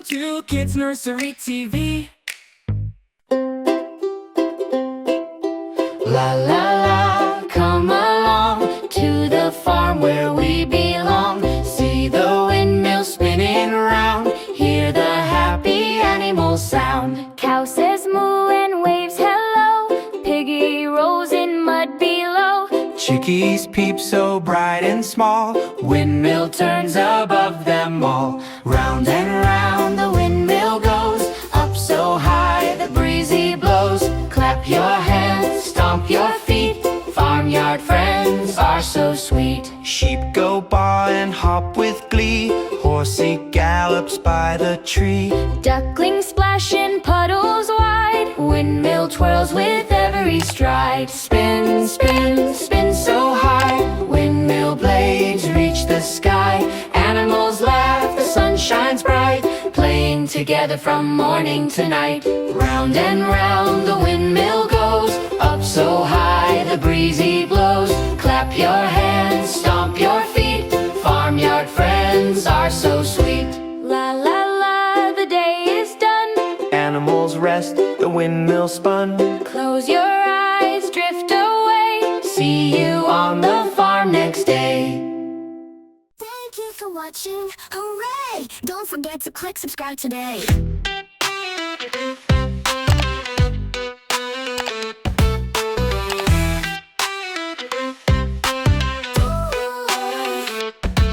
Welcome to Kids Nursery TV. La la la, come along to the farm where we belong. See the windmill spinning round, hear the happy animal sound. Cow says moo and waves hello, piggy rolls in mud below. Chickies peep so bright and small, Windmill turns above them all. Round and round the windmill goes, up so high the breezy blows. Clap your hands, stomp your feet, farmyard friends are so sweet. sheep go baa and hop with glee, horsey gallops by the tree. Ducklings splash in puddles wide, Windmill twirls with every stride. Spin, spin, spin so high, windmill blades reach the sky. Animals laugh, the sun shines bright, playing together from morning to night. Round and round the windmill goes, up so high the breezy blows. Clap your hands, stomp your feet, farmyard friends are so sweet. la la la, the day is done. Animals rest, the windmill spun. Close your eyes, drift away. See you on the farm next day. Thank you for watching. Hooray! Don't forget to click subscribe today.